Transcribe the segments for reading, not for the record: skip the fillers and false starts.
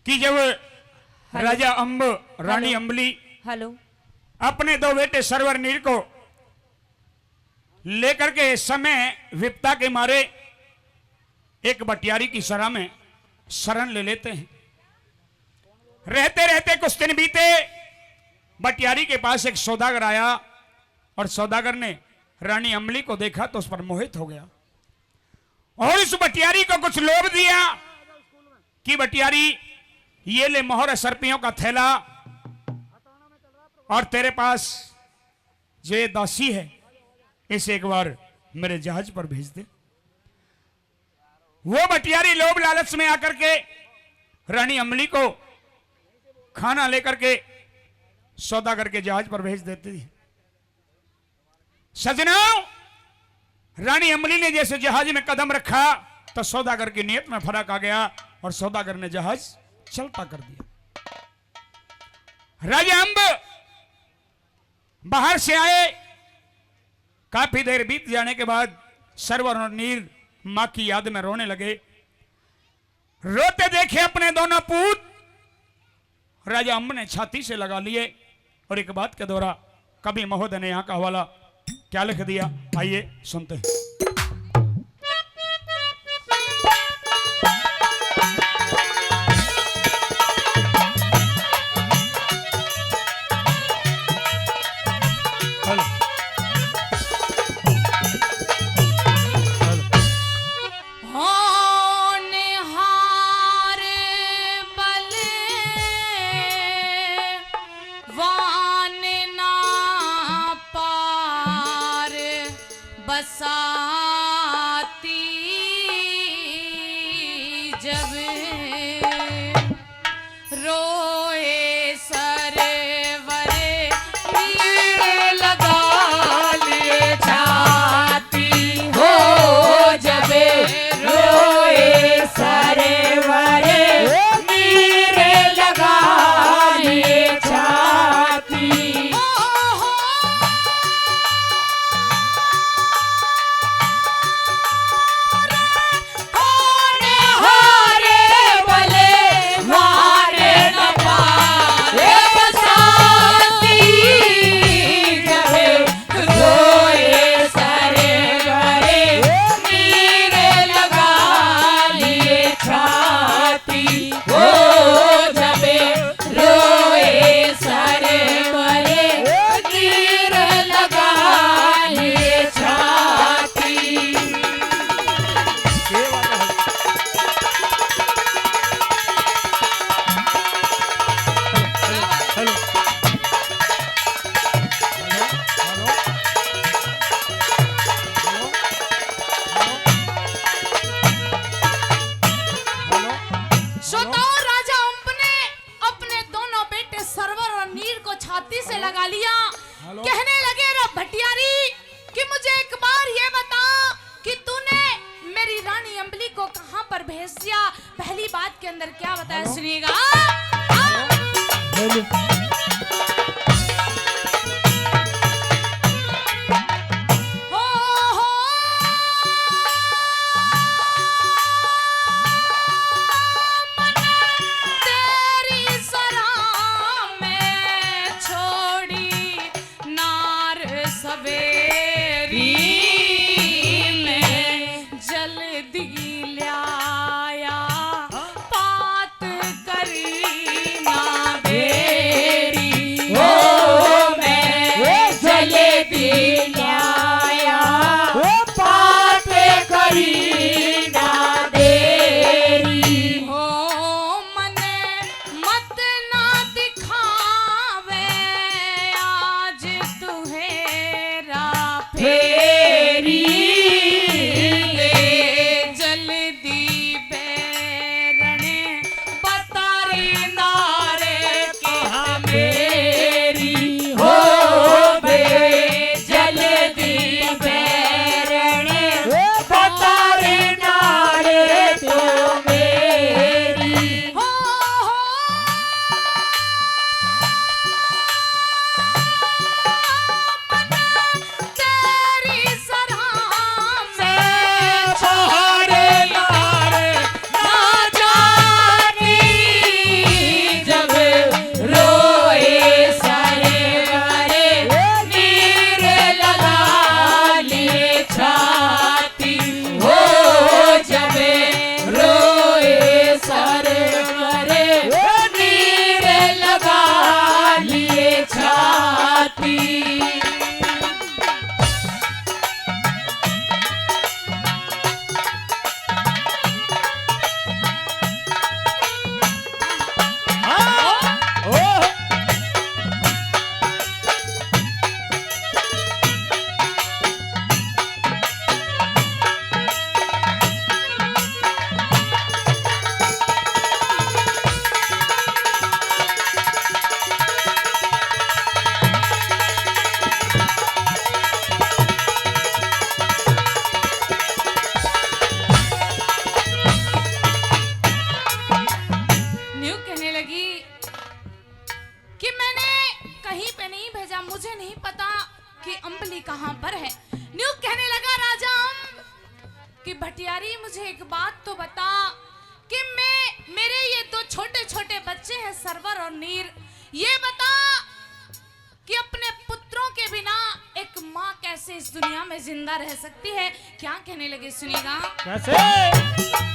कि जब राजा अंब रानी अंबली हेलो अपने दो बेटे सरवर नीर को लेकर के समय विपता के मारे एक बटियारी की सरा में शरण ले लेते हैं। रहते रहते कुछ दिन बीते, बटियारी के पास एक सौदागर आया और सौदागर ने रानी अम्बली को देखा तो उस पर मोहित हो गया और इस बटियारी को कुछ लोभ दिया कि बटियारी ये ले मोहर सरपियों का थैला और तेरे पास जो ये दासी है इसे एक बार मेरे जहाज पर भेज दे। वो बटियारी लोभ लालच में आकर के रानी अम्बली को खाना लेकर के सौदागर के जहाज पर भेज देती है। सजनाओ, रानी अम्बली ने जैसे जहाज में कदम रखा तो सौदागर की नीयत में फर्क आ गया और सौदागर ने जहाज चलता कर दिया। राजा अंब बाहर से आए, काफी देर बीत जाने के बाद सरवर और नीर मां की याद में रोने लगे। रोते देखे अपने दोनों पूत, राजा अंब ने छाती से लगा लिए और एक बात के दौरा कवि महोदय ने यहां का हवाला क्या लिख दिया, आइए सुनते हैं। बसाती जब रोए सरवरे नीर लगा लिए छाती हो जब रोए सरवरे नीर लगा लिए छाती। कहने लगे रे भटियारी कि मुझे एक बार ये बता कि तूने मेरी रानी अम्बली को कहां पर भेज दिया। पहली बात के अंदर क्या बताया सुनिएगा। पात करी ना दे मुझे नहीं पता कि अम्बली कहाँ पर है। न्यू कहने लगा राजा अम्ब कि भटियारी मुझे एक बात तो बता कि मेरे ये दो छोटे छोटे बच्चे हैं सरवर और नीर, ये बता कि अपने पुत्रों के बिना एक माँ कैसे इस दुनिया में जिंदा रह सकती है। क्या कहने लगे सुनिएगा। कैसे?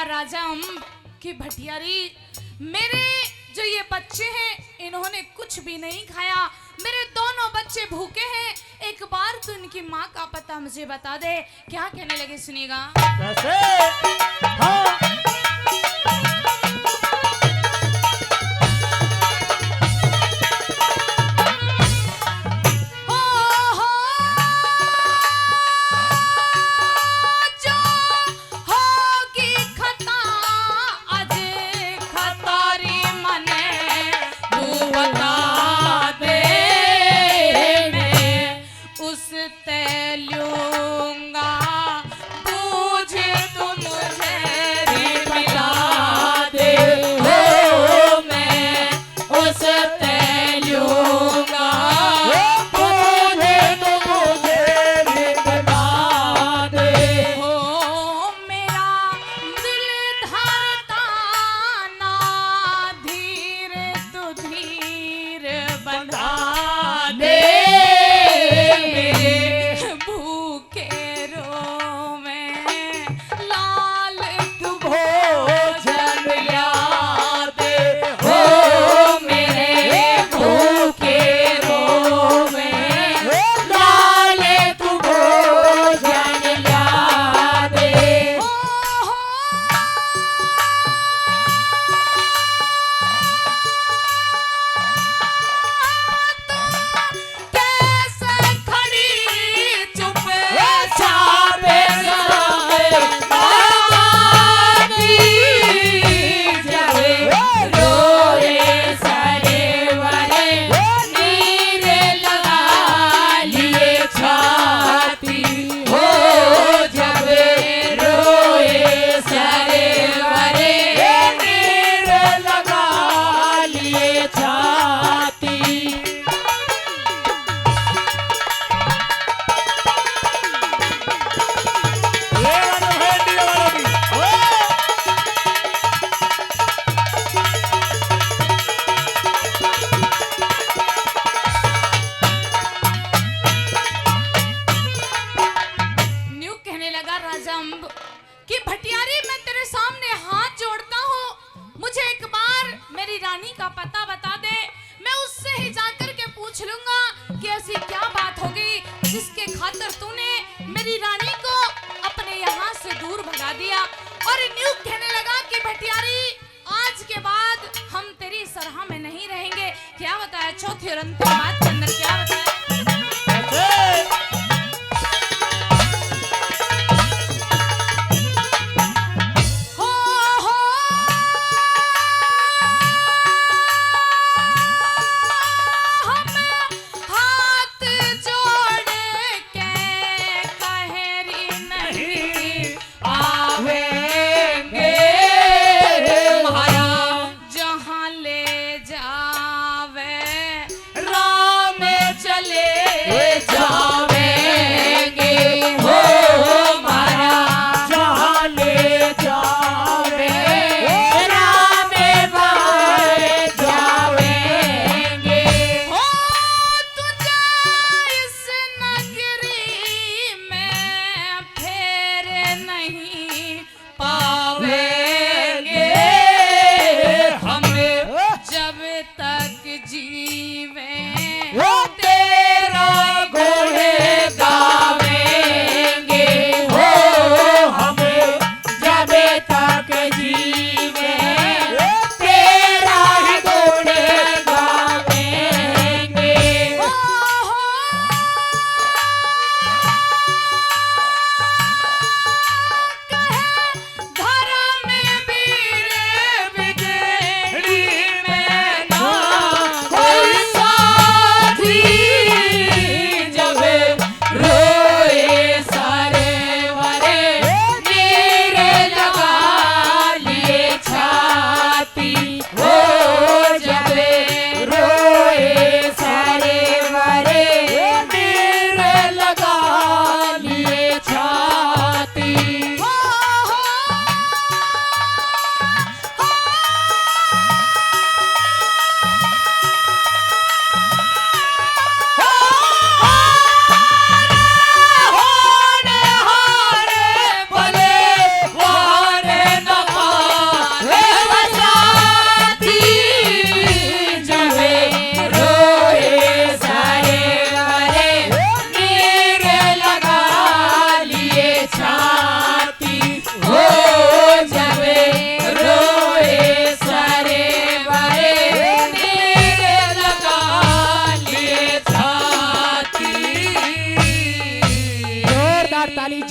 राजा अम्ब की भटियारी, मेरे जो ये बच्चे हैं इन्होंने कुछ भी नहीं खाया, मेरे दोनों बच्चे भूखे हैं, एक बार तो इनकी माँ का पता मुझे बता दे। क्या कहने लगे सुनिएगा। कैसे? हाँ। लूंगा पूछ तुम मुझे मेरी रानी को अपने यहाँ से दूर भगा दिया और न्यू कहने लगा कि भटियारी आज के बाद हम तेरी सराह में नहीं रहेंगे। क्या बताया चौथी और अंतिम बात के अंदर क्या बताया?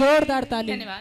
जोरदार ताली। धन्यवाद।